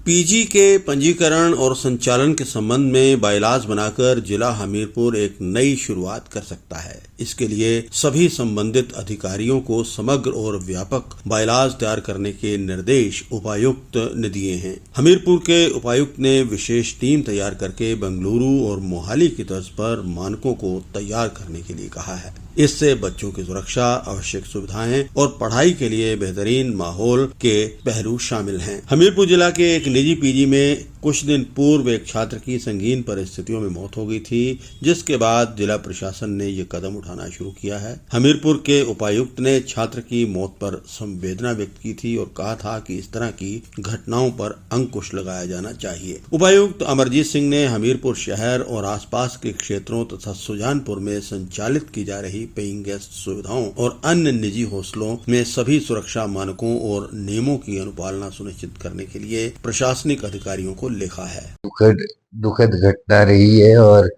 PG के पंजीकरण और संचालन के संबंध में बायलॉज बनाकर जिला हमीरपुर एक नई शुरुआत कर सकता है। इसके लिए सभी संबंधित अधिकारियों को समग्र और व्यापक बायलॉज तैयार करने के निर्देश उपायुक्त ने दिए हैं। हमीरपुर के उपायुक्त ने विशेष टीम तैयार करके बेंगलुरु और मोहाली की तर्ज पर मानकों को तैयार करने के लिए कहा है। इससे बच्चों की सुरक्षा, आवश्यक सुविधाएं और पढ़ाई के लिए बेहतरीन माहौल के पहलू शामिल हैं। हमीरपुर जिला के एक निजी पीजी में कुछ दिन पूर्व एक छात्र की संगीन परिस्थितियों में मौत हो गई थी, जिसके बाद जिला प्रशासन ने ये कदम उठाना शुरू किया है। हमीरपुर के उपायुक्त ने छात्र की मौत पर संवेदना व्यक्त की थी और कहा था कि इस तरह की घटनाओं पर अंकुश लगाया जाना चाहिए। उपायुक्त अमरजीत सिंह ने हमीरपुर शहर और आसपास के क्षेत्रों तथा सुजानपुर में संचालित की जा रही पेइंग गेस्ट सुविधाओं और अन्य निजी हॉस्टलों में सभी सुरक्षा मानकों और नियमों की अनुपालना सुनिश्चित करने के लिए प्रशासनिक अधिकारियों को लिखा है। दुखद घटना रही है और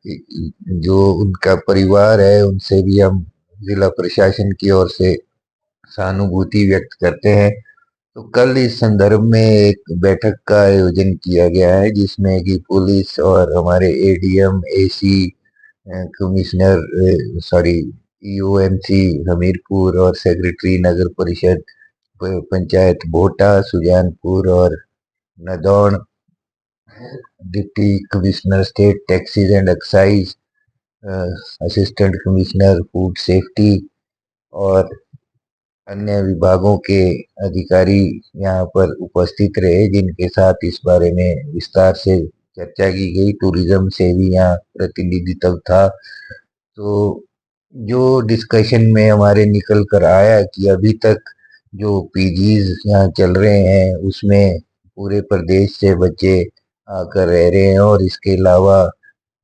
जो उनका परिवार है उनसे भी हम जिला प्रशासन की ओर से सहानुभूति व्यक्त करते हैं। तो कल इस संदर्भ में एक बैठक का आयोजन किया गया है, जिसमें कि पुलिस और हमारे एडीएम, एसी, कमिश्नर ईओएमसी हमीरपुर और सेक्रेटरी नगर परिषद पंचायत भोटा, सुजानपुर और Nadaun, deputy commissioner state taxes and excise, assistant commissioner food safety और अन्य विभागों के अधिकारी यहाँ पर उपस्थित रहे, जिनके साथ इस बारे में विस्तार से चर्चा की गई। टूरिज्म से भी यहाँ प्रतिनिधित्व था। तो जो डिस्कशन में हमारे निकल कर आया कि अभी तक जो पीजीज यहाँ चल रहे हैं उसमें पूरे प्रदेश से बच्चे आकर रह रहे हैं और इसके अलावा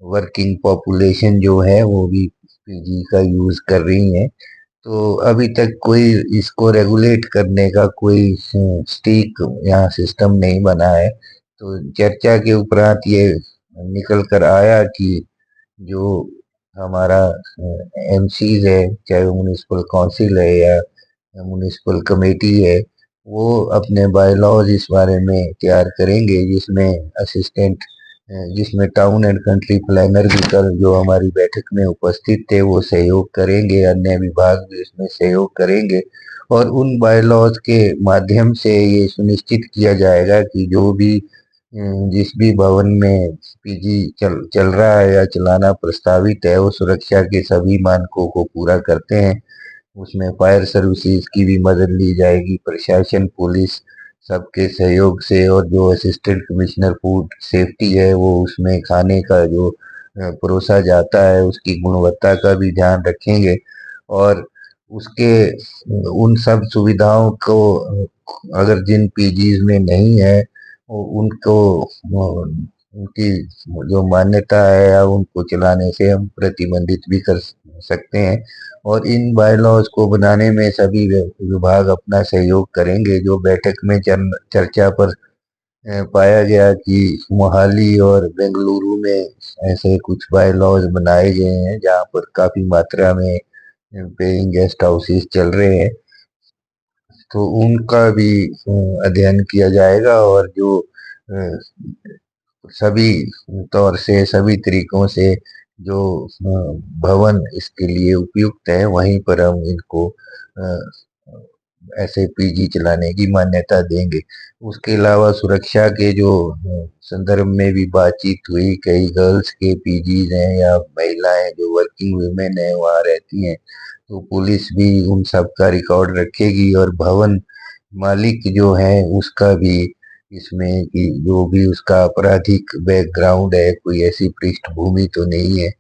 वर्किंग पॉपुलेशन जो है वो भी पीजी का यूज कर रही है। तो अभी तक कोई इसको रेगुलेट करने का कोई स्टिक यहाँ सिस्टम नहीं बना है। तो चर्चा के उपरांत ये निकल कर आया कि जो हमारा एमसीज है, चाहे वो म्युनिसिपल काउंसिल है या म्युनिसिपल कमेटी है, वो अपने बायलॉज इस बारे में तैयार करेंगे, जिसमें टाउन एंड कंट्री प्लानर भी कल जो हमारी बैठक में उपस्थित थे वो सहयोग करेंगे, अन्य विभाग भी इसमें सहयोग करेंगे और उन बायलॉज के माध्यम से ये सुनिश्चित किया जाएगा कि जो भी जिस भी भवन में पीजी चल रहा है या चलाना प्रस्तावित है वो सुरक्षा के सभी मानकों को पूरा करते हैं। उसमें फायर सर्विसेज की भी मदद ली जाएगी, प्रशासन, पुलिस सबके सहयोग से, और जो असिस्टेंट कमिश्नर फूड सेफ्टी है वो उसमें खाने का जो परोसा जाता है उसकी गुणवत्ता का भी ध्यान रखेंगे और उसके उन सब सुविधाओं को अगर जिन पीजीज में नहीं है उनको उनकी जो मान्यता है या उनको चलाने से हम प्रतिबंधित भी कर सकते हैं। और इन बायलॉज को बनाने में सभी विभाग अपना सहयोग करेंगे। जो बैठक में चर्चा पर पाया गया कि मोहाली और बेंगलुरु में ऐसे कुछ बायलॉज बनाए गए हैं जहाँ पर काफी मात्रा में पेइंग गेस्ट हाउसेस चल रहे हैं, तो उनका भी अध्ययन किया जाएगा और जो सभी तौर से, सभी तरीकों से जो भवन इसके लिए उपयुक्त है वहीं पर हम इनको ऐसे पीजी चलाने की मान्यता देंगे। उसके अलावा सुरक्षा के जो संदर्भ में भी बातचीत हुई, कई गर्ल्स के पीजीज हैं या महिलाएं जो वर्किंग वुमेन है वहाँ रहती हैं, तो पुलिस भी उन सब का रिकॉर्ड रखेगी और भवन मालिक जो है उसका भी इसमें कि जो भी उसका आपराधिक बैकग्राउंड है, कोई ऐसी पृष्ठभूमि तो नहीं है,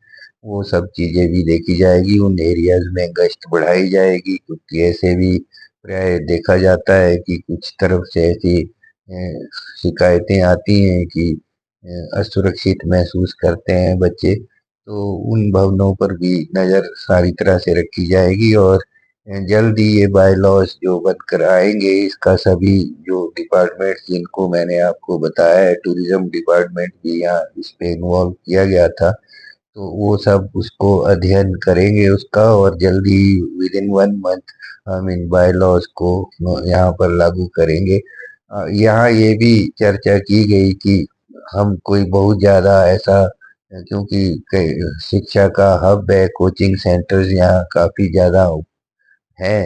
वो सब चीजें भी देखी जाएगी। उन एरियाज में गश्त बढ़ाई जाएगी, क्योंकि ऐसे भी प्राय देखा जाता है कि कुछ तरफ से ऐसी शिकायतें आती हैं कि असुरक्षित महसूस करते हैं बच्चे, तो उन भवनों पर भी नज़र सारी तरह से रखी जाएगी और जल्द ही ये बायलॉज जो बनकर आएंगे इसका सभी जो डिपार्टमेंट जिनको मैंने आपको बताया है, टूरिज्म डिपार्टमेंट भी यहाँ इस पे इन्वॉल्व किया गया था, तो वो सब उसको अध्ययन करेंगे उसका और जल्दी विद इन 1 मंथ हम इन बायलॉज को यहाँ पर लागू करेंगे। यहाँ ये भी चर्चा की गई कि हम कोई बहुत ज़्यादा ऐसा, क्योंकि शिक्षा का हब है, कोचिंग सेंटर्स यहाँ काफ़ी ज़्यादा है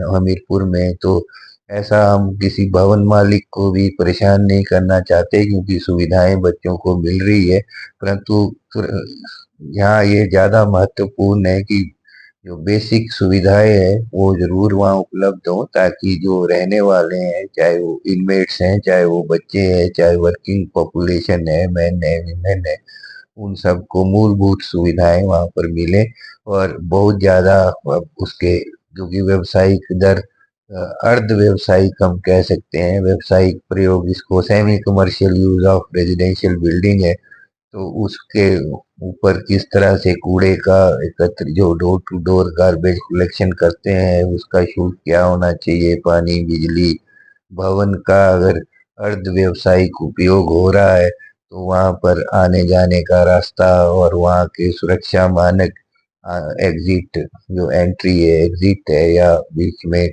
हमीरपुर में, तो ऐसा हम किसी भवन मालिक को भी परेशान नहीं करना चाहते, क्योंकि सुविधाएं बच्चों को मिल रही है। परंतु यहाँ ये ज़्यादा महत्वपूर्ण है कि जो बेसिक सुविधाएं हैं वो जरूर वहाँ उपलब्ध हो, ताकि जो रहने वाले हैं, चाहे वो इनमेट्स हैं, चाहे वो बच्चे हैं, चाहे वर्किंग पॉपुलेशन है, मेन है, विमेन है, उन सबको मूलभूत सुविधाएं वहाँ पर मिले। और बहुत ज़्यादा उसके, क्योंकि व्यावसायिक दर, अर्ध व्यावसायिक हम कह सकते हैं, व्यावसायिक प्रयोग इसको semi commercial use of residential building है, तो उसके ऊपर किस तरह से कूड़े का एकत्र, जो door to door garbage collection करते हैं, उसका शुल्क क्या होना चाहिए, पानी, बिजली, भवन का अगर अर्ध व्यावसायिक उपयोग हो रहा है तो वहां पर आने जाने का रास्ता और वहां के सुरक्षा मानक, एग्जिट, जो एंट्री है, एग्जिट है, या बीच में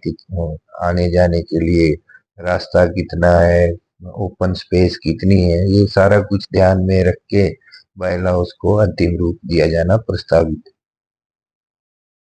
आने जाने के लिए रास्ता कितना है, ओपन स्पेस कितनी है, ये सारा कुछ ध्यान में रख के बायलॉज को अंतिम रूप दिया जाना प्रस्तावित है।